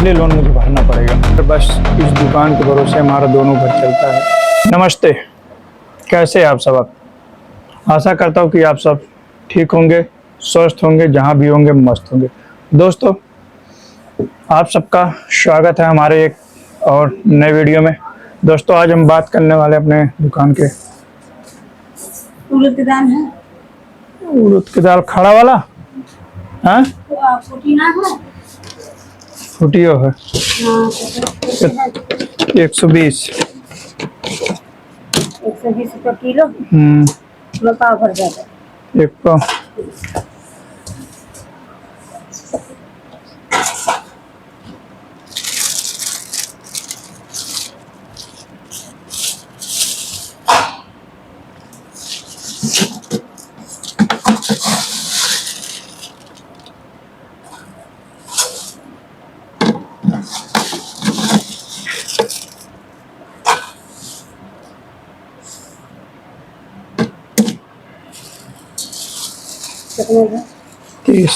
इसलिए लोन मुझे भरना पड़ेगा। तो बस इस दुकान के भरोसे हमारा दोनों घर चलता है। नमस्ते, कैसे हैं आप सब? आशा करता हूँ कि आप सब ठीक होंगे, स्वस्थ होंगे, जहाँ भी होंगे मस्त होंगे। दोस्तों, आप सबका स्वागत है हमारे एक और नए वीडियो में। दोस्तों, आज हम बात करने वाले अपने दुकान के उड़द की दाल है। उड़द की दाल खड़ा वाला, हाँ पुदीना है। फुटियो है। हाँ, 120 120 रुपये किलो। में पाव भर जाता है। एक पाव। कितने का? 30।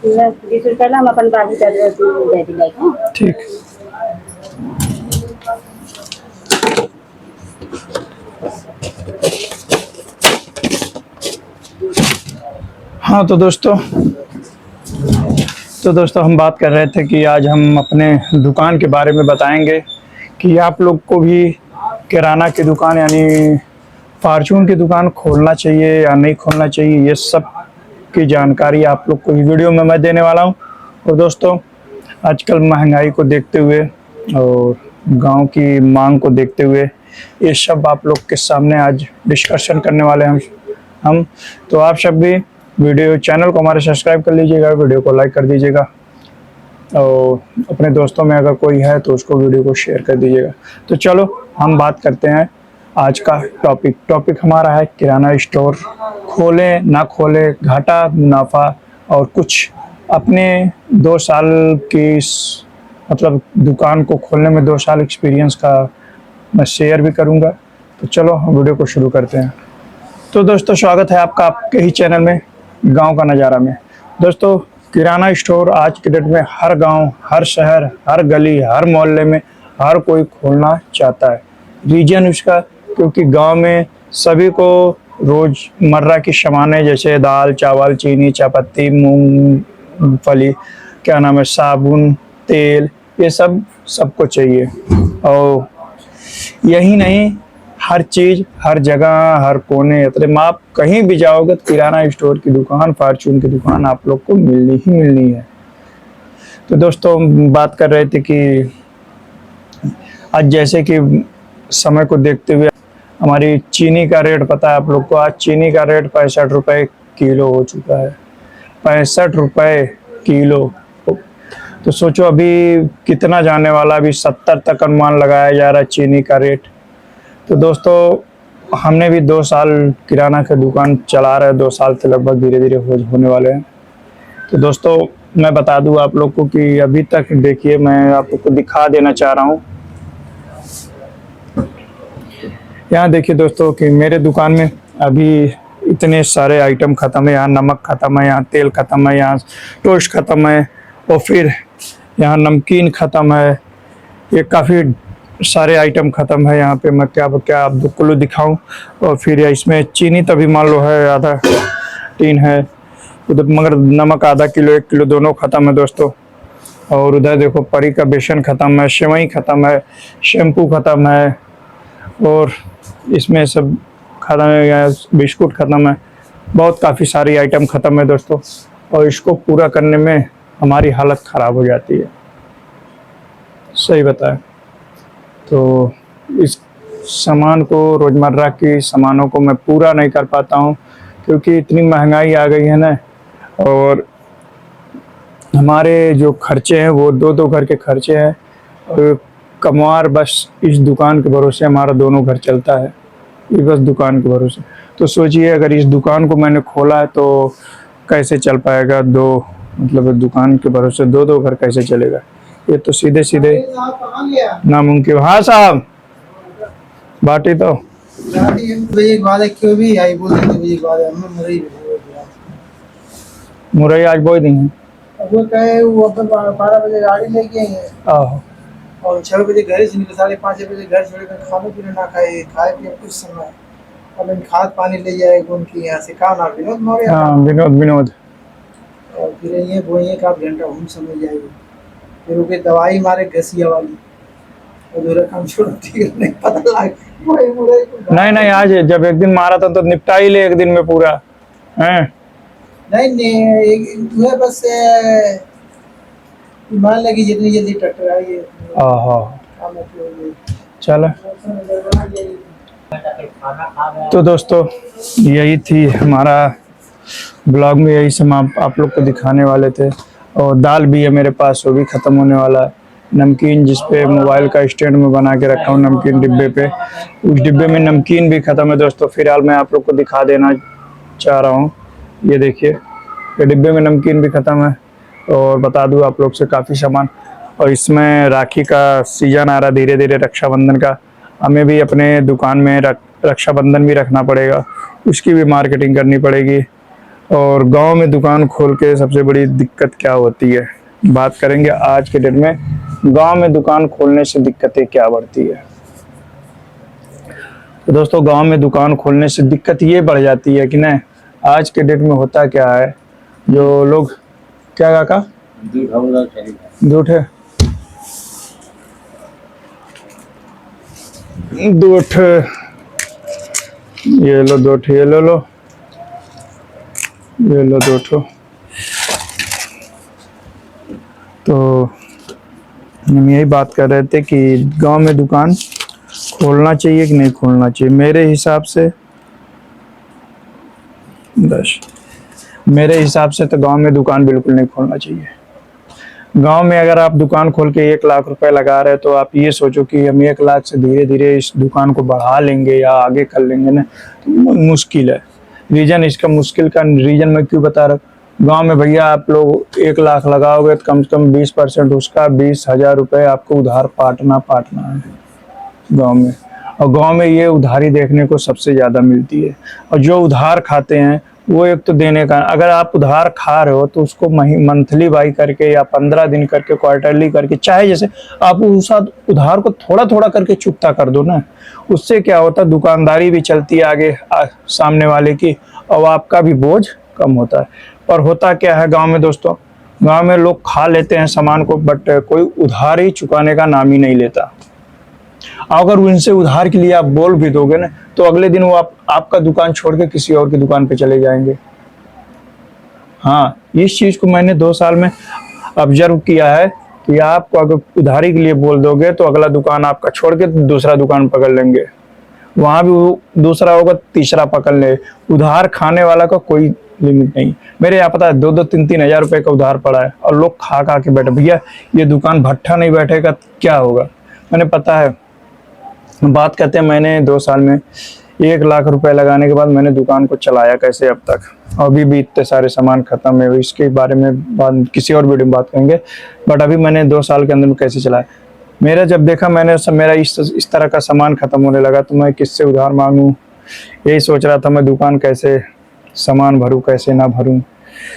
20 रुपये ला हम अपन बाजू दे दिलाई। ठीक। हाँ तो दोस्तों हम बात कर रहे थे कि आज हम अपने दुकान के बारे में बताएंगे कि आप लोग को भी किराना की दुकान यानी फार्चून की दुकान खोलना चाहिए या नहीं खोलना चाहिए, ये सब की जानकारी आप लोग को इस वीडियो में मैं देने वाला हूँ। और दोस्तों, आजकल महंगाई को देखते हुए और गांव की मांग को देखते हुए ये सब आप लोग के सामने आज डिस्कशन करने वाले हैं हम। तो आप सब भी चैनल को हमारे सब्सक्राइब कर लीजिएगा, वीडियो को लाइक कर दीजिएगा और अपने दोस्तों में अगर कोई है तो उसको वीडियो को शेयर कर दीजिएगा। तो चलो हम बात करते हैं आज का टॉपिक हमारा है किराना स्टोर खोलें ना खोलें, घाटा मुनाफा और कुछ अपने 2 साल की मतलब दुकान को खोलने में 2 साल एक्सपीरियंस का मैं शेयर भी करूंगा। तो चलो हम वीडियो को शुरू करते हैं। तो दोस्तों, स्वागत है आपका आपके ही चैनल में गांव का नज़ारा में। दोस्तों, किराना स्टोर आज के डेट में हर गांव, हर शहर, हर गली, हर मोहल्ले में हर कोई खोलना चाहता है। रीजन उसका क्योंकि गांव में सभी को रोज़मर्रा की सामानें जैसे दाल, चावल, चीनी, चायपत्ती, मूंगफली, क्या नाम है, साबुन, तेल, ये सबको चाहिए। और यही नहीं, हर चीज़, हर जगह, हर कोने मतलब आप कहीं भी जाओगे तो किराना स्टोर की दुकान, फार्चून की दुकान आप लोग को मिलनी ही मिलनी है। तो दोस्तों, बात कर रहे थे कि आज जैसे कि समय को देखते हुए हमारी चीनी का रेट पता है आप लोग को। आज चीनी का रेट 65 रुपये किलो हो चुका है। 65 रुपये किलो। तो सोचो अभी कितना जाने वाला, अभी 70 तक अनुमान लगाया जा रहा है चीनी का रेट। तो दोस्तों, हमने भी 2 साल किराना की दुकान चला रहे हैं, 2 साल से लगभग धीरे धीरे होने वाले हैं। तो दोस्तों, मैं बता दूं आप लोग को कि अभी तक देखिए, मैं आप लोग को दिखा देना चाह रहा हूं। यहाँ देखिए दोस्तों कि मेरे दुकान में अभी इतने सारे आइटम ख़त्म है। यहाँ नमक ख़त्म है, यहाँ तेल ख़त्म है, यहाँ टोस्ट ख़त्म है और फिर यहाँ नमकीन ख़त्म है। ये काफ़ी सारे आइटम ख़त्म है। यहाँ पे मैं क्या आप को दिखाऊं। और फिर इसमें चीनी तभी मान लो है आधा टीन है उधर, मगर नमक आधा किलो 1 किलो दोनों ख़त्म है दोस्तों। और उधर देखो परी का बेसन ख़त्म है, सेवई ख़त्म है, शैम्पू ख़त्म है और इसमें सब ख़त्म है, बिस्कुट ख़त्म है। बहुत काफ़ी सारी आइटम ख़त्म है दोस्तों। और इसको पूरा करने में हमारी हालत ख़राब हो जाती है, सही बताएं तो। इस सामान को, रोज़मर्रा की सामानों को मैं पूरा नहीं कर पाता हूँ क्योंकि इतनी महंगाई आ गई है ना। और हमारे जो खर्चे हैं वो 2 घर के खर्चे हैं और कमवार बस इस दुकान के भरोसे हमारा दोनों घर चलता है, ये बस दुकान के भरोसे। तो सोचिए अगर इस दुकान को मैंने खोला है तो कैसे चल पाएगा, मतलब दुकान के भरोसे 2 घर कैसे चलेगा? ये तो सीधे नामुमकिन। हाँ साहब, बाटी तो मुरई आज बोई दी है। अब वो कहे वो अपन 12 बजे गाड़ी लेके आई है आहो। और 6 बजे घर से निकले, 5:30 बजे घर छोड़े, मैं खाने पीने ना खाए, खाए पिए कुछ समय, अब इन खाद पानी ले जाए उनकी यहाँ से कहा ना विनोद मोरे हाँ विनोद विनोद। और फिर ये बोइए का घंटा हम समझ जाएगी, फिर उनके दवाई मारे घसिया वाली और रकम छोड़ ठीक नहीं पता लग वही मुड़े नहीं नहीं, आज जब एक दिन मारा था तो निपटा ही ले एक दिन में पूरा हैं। नहीं एक तुम्हें बस मान लगी जितनी जल्दी ट्रैक्टर आई है आहो। काम है। चलो तो दोस्तों यही थी हमारा ब्लॉग में, यही सब आप लोग को दिखाने वाले थे। और दाल भी है मेरे पास, वो भी ख़त्म होने वाला है। नमकीन जिस पे मोबाइल का स्टैंड में बना के रखा हूँ नमकीन डिब्बे पे, उस डिब्बे में नमकीन भी ख़त्म है दोस्तों। फिलहाल मैं आप लोग को दिखा देना चाह रहा हूँ, ये देखिए ये डिब्बे में नमकीन भी ख़त्म है। और बता दूँ आप लोग से काफ़ी सामान, और इसमें राखी का सीजन आ रहा धीरे धीरे, रक्षाबंधन का, हमें भी अपने दुकान में रक्षाबंधन भी रखना पड़ेगा, उसकी भी मार्केटिंग करनी पड़ेगी। और गांव में दुकान खोल के सबसे बड़ी दिक्कत क्या होती है, बात करेंगे आज के डेट में गांव में दुकान खोलने से दिक्कतें क्या बढ़ती है। तो दोस्तों गांव में दुकान खोलने से दिक्कत ये बढ़ जाती है कि ना, आज के डेट में होता क्या है, जो लोग क्या काका दूठ है दूठ, ये लो दूठ, ये लो लो, ये लो दूठो। तो हम यही बात कर रहे थे कि गांव में दुकान खोलना चाहिए कि नहीं खोलना चाहिए। मेरे हिसाब से तो गांव में दुकान बिल्कुल नहीं खोलना चाहिए। गांव में अगर आप दुकान खोल के 1 लाख रुपए लगा रहे हैं तो आप ये सोचो कि हम 1 लाख से धीरे धीरे इस दुकान को बढ़ा लेंगे या आगे कर लेंगे ना, तो मुश्किल है। रीजन इसका मुश्किल का रीजन मैं क्यों बता रहा हूँ, गाँव में भैया आप लोग 1 लाख लगाओगे तो कम से कम 20% उसका 20,000 रुपये आपको उधार पाटना है गांव में। और गांव में ये उधारी देखने को सबसे ज़्यादा मिलती है। और जो उधार खाते हैं वो एक तो देने का, अगर आप उधार खा रहे हो तो उसको मंथली बाई करके या 15 दिन करके, क्वार्टरली करके, चाहे जैसे आप उस उधार को थोड़ा थोड़ा करके चुकता कर दो ना, उससे क्या होता है दुकानदारी भी चलती है आगे सामने वाले की, और आपका भी बोझ कम होता है। पर होता क्या है गाँव में दोस्तों, गाँव में लोग खा लेते हैं सामान को, बट कोई उधार ही चुकाने का नाम ही नहीं लेता। अगर उनसे उधार के लिए आप बोल भी दोगे ना तो अगले दिन वो आपका दुकान छोड़ के किसी और की दुकान पे चले जाएंगे। हाँ, इस चीज को मैंने 2 साल में ऑब्जर्व किया है कि आपको अगर उधारी के लिए बोल दोगे तो अगला दुकान आपका छोड़ के दूसरा दुकान पकड़ लेंगे, वहां भी वो दूसरा होगा तीसरा पकड़ ले। उधार खाने वाला का कोई लिमिट नहीं। मेरे यहाँ पता है 2-2, 3-3 हजार रुपए का उधार पड़ा है और लोग खा के बैठे, भैया ये दुकान भट्ठा नहीं बैठेगा क्या होगा। मैंने पता है बात करते हैं, मैंने 2 साल में 1 लाख रुपए लगाने के बाद मैंने दुकान को चलाया कैसे अब तक, अभी भी इतने सारे सामान खत्म है, इसके बारे में बात किसी और वीडियो में बात करेंगे। बट अभी मैंने 2 साल के अंदर में कैसे चलाया, मेरा जब देखा मैंने मेरा इस तरह का सामान खत्म होने लगा तो मैं किससे उधार मांगूं, यही सोच रहा था मैं दुकान कैसे सामान भरूं कैसे ना भरूं।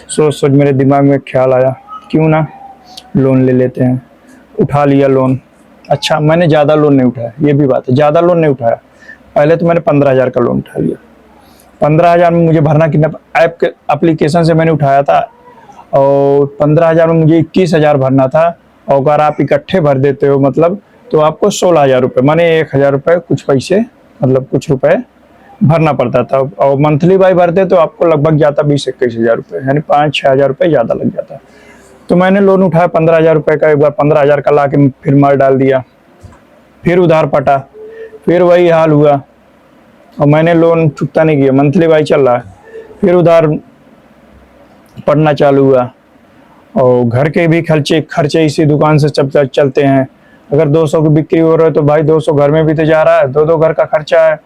सोच मेरे दिमाग में ख्याल आया क्यों ना लोन ले लेते हैं। उठा लिया लोन। अच्छा, मैंने ज़्यादा लोन नहीं उठाया, ये भी बात है, ज़्यादा लोन नहीं उठाया। पहले तो मैंने 15,000 का लोन उठा लिया। 15,000 में मुझे भरना कितना, ऐप के एप्लीकेशन से मैंने उठाया था, और 15,000 में मुझे 21,000 भरना था। और अगर आप इकट्ठे भर देते हो मतलब तो आपको 16,000 रुपये, माने 1,000 रुपये कुछ पैसे मतलब कुछ रुपए भरना पड़ता था। और मंथली बाई भरते तो आपको लगभग जाता 20-21 हजार रुपये, यानी 5-6 हजार रुपये ज़्यादा लग जाता। तो मैंने लोन उठाया 15,000 रुपये का, एक बार 15,000 का ला के फिर माल डाल दिया, फिर उधार पटा, फिर वही हाल हुआ और मैंने लोन चुकता नहीं किया, मंथली बाई चल रहा है, फिर उधार पड़ना चालू हुआ। और घर के भी खर्चे इसी दुकान से चलते हैं। अगर 200 की बिक्री हो रहा है तो भाई 200 घर में भी तो जा रहा है, 2 घर का खर्चा है,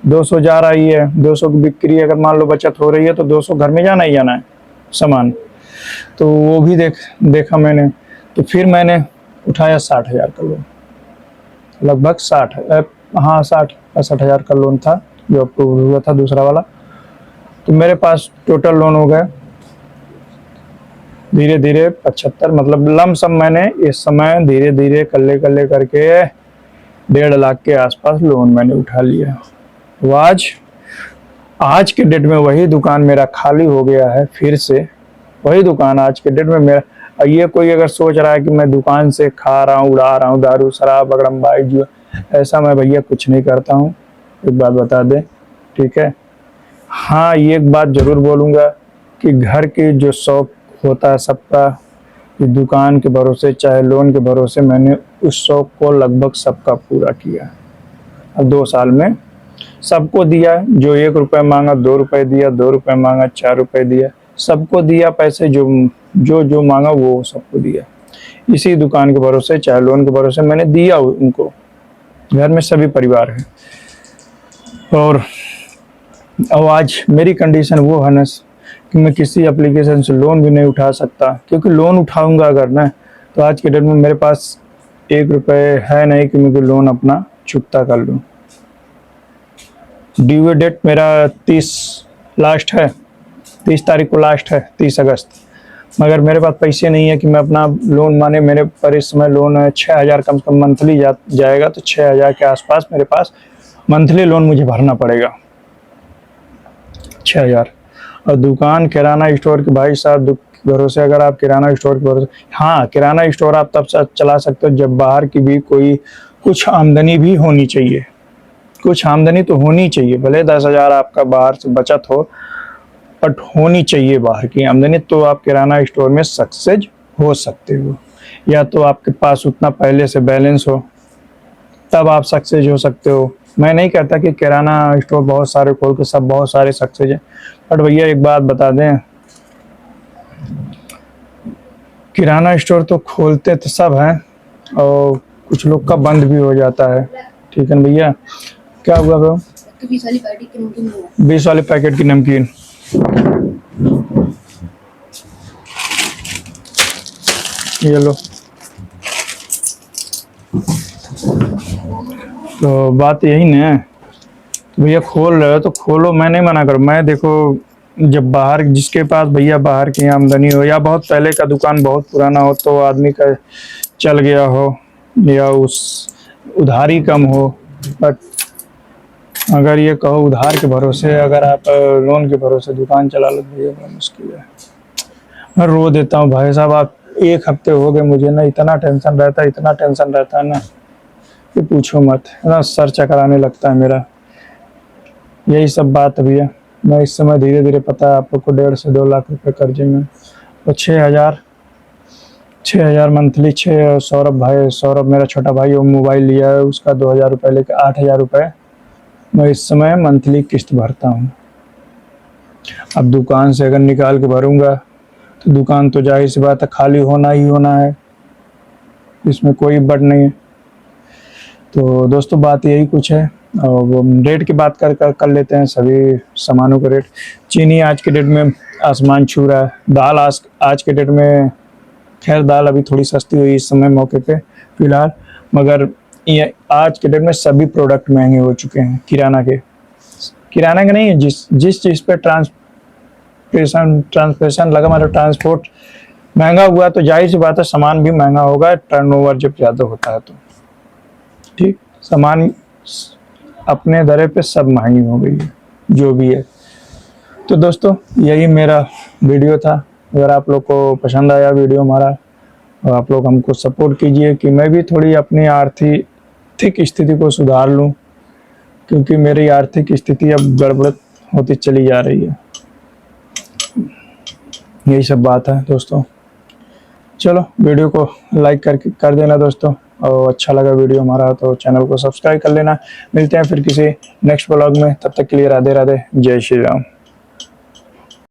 200 जा रहा ही है। 200 की बिक्री अगर मान लो बचत हो रही है तो 200 घर में जाना ही जाना है सामान। तो वो भी देखा मैंने। तो फिर मैंने उठाया 60,000 का लोन, लगभग 60 हजार का लोन था जो अप्रूव हुआ था दूसरा वाला। तो मेरे पास टोटल लोन हो गया धीरे धीरे 75 मतलब लमसम मैंने इस समय धीरे धीरे कल्ले कल्ले करके 1.5 लाख के आसपास लोन मैंने उठा लिया। तो आज के डेट में वही दुकान मेरा खाली हो गया है, फिर से वही दुकान आज के डेट में मेरा। ये कोई अगर सोच रहा है कि मैं दुकान से खा रहा हूँ, उड़ा रहा हूँ दारू शराब अगड़म बाई जो, ऐसा मैं भैया कुछ नहीं करता हूँ, एक बात बता दें, ठीक है। हाँ, ये एक बात जरूर बोलूँगा कि घर के जो शौक होता है सबका, कि दुकान के भरोसे चाहे लोन के भरोसे, मैंने उस शौक को लगभग सबका पूरा किया। अब 2 साल में सबको दिया, जो 1 रुपये मांगा 2 रुपये दिया, 2 रुपये मांगा 4 रुपये दिया, सबको दिया पैसे, जो मांगा वो सबको दिया। इसी दुकान के भरोसे चाहे लोन के भरोसे मैंने दिया उनको। घर में सभी परिवार है। और अब आज मेरी कंडीशन वो है ना कि मैं किसी एप्लीकेशन से लोन भी नहीं उठा सकता, क्योंकि लोन उठाऊंगा अगर ना तो आज के डेट में मेरे पास 1 रुपये है नहीं कि मैं लोन अपना चुकता कर लूँ। ड्यू डेट मेरा 30 लास्ट है, 30 तारीख को लास्ट है, 30 अगस्त। मगर मेरे पास पैसे नहीं है कि मैं अपना लोन, माने मेरे पर इस समय लोन है 6,000 कम से कम मंथली जाएगा, तो 6,000 के आसपास मेरे पास मंथली लोन मुझे भरना पड़ेगा, 6,000। और दुकान किराना स्टोर के भाई साहब भरोसे, अगर आप किराना स्टोर के भरोसे, हाँ किराना स्टोर आप तब से चला सकते हो जब बाहर की भी कोई कुछ आमदनी भी होनी चाहिए। कुछ आमदनी तो होनी चाहिए, भले 10,000 आपका बाहर से बचत हो, बट होनी चाहिए बाहर की आमदनी, तो आप किराना स्टोर में सक्सेस हो सकते हो। या तो आपके पास उतना पहले से बैलेंस हो, तब आप सक्सेस हो सकते हो। मैं नहीं कहता कि किराना स्टोर बहुत सारे खोल के सब बहुत सारे सक्सेस हैं, बट भैया एक बात बता दें, किराना स्टोर तो खोलते तो सब हैं और कुछ लोग का बंद भी हो जाता है, ठीक है ना भैया। क्या हुआ भाई? 20 वाली पैकेट की नमकीन, 20 वाले पैकेट की नमकीन। ये लो। तो बात यही ना, तो भैया खोल रहे हो तो खोलो, मैं नहीं मना करूँ। मैं देखो, जब बाहर जिसके पास भैया बाहर की आमदनी हो, या बहुत पहले का दुकान बहुत पुराना हो, तो आदमी का चल गया हो, या उस उधारी कम हो, बट अगर ये कहो उधार के भरोसे, अगर आप लोन के भरोसे दुकान चला लो भैया, बड़ा मुश्किल है। मैं रो देता हूँ भाई साहब। आप 1 हफ्ते हो गए मुझे ना, इतना टेंशन रहता है ना कि पूछो मत, ना सर चकराने लगता है मेरा। यही सब बात है भैया। मैं इस समय धीरे धीरे, पता है आप लोग को, 1.5 से 2 लाख रुपए कर्जे में, और 6,000 मंथली। सौरभ मेरा छोटा भाई, वो मोबाइल लिया है, उसका 2,000 रुपये लेकर 8,000 रुपये मैं इस समय मंथली किस्त भरता हूँ। अब दुकान से अगर निकाल के भरूंगा तो दुकान तो जाहिर सी बात है खाली होना ही होना है, इसमें कोई बट नहीं है। तो दोस्तों बात यही कुछ है। और रेट की बात कर लेते हैं, सभी सामानों का रेट। चीनी आज के डेट में आसमान छू रहा है। दाल आज के डेट में, खैर दाल अभी थोड़ी सस्ती हुई इस समय मौके पे फिलहाल, मगर ये आज के डेट में सभी प्रोडक्ट महंगे हो चुके हैं। किराना के नहीं, जिस चीज़ पे ट्रांसपोर्टेशन लगा, मतलब ट्रांसपोर्ट महंगा हुआ, तो जाहिर सी बात है सामान भी महंगा होगा, टर्नओवर जब ज़्यादा होता है तो। ठीक, सामान अपने दरे पे सब महंगी हो गई है, जो भी है। तो दोस्तों यही मेरा वीडियो था। अगर आप लोग को पसंद आया वीडियो हमारा, और आप लोग हमको सपोर्ट कीजिए कि मैं भी थोड़ी अपनी आर्थिक स्थिति को सुधार लूं, क्योंकि मेरी आर्थिक स्थिति अब गड़बड़ होती चली जा रही है। यही सब बात है दोस्तों। चलो वीडियो को लाइक कर देना दोस्तों, और अच्छा लगा वीडियो हमारा तो चैनल को सब्सक्राइब कर लेना। मिलते हैं फिर किसी नेक्स्ट ब्लॉग में, तब तक के लिए राधे राधे, जय श्री राम।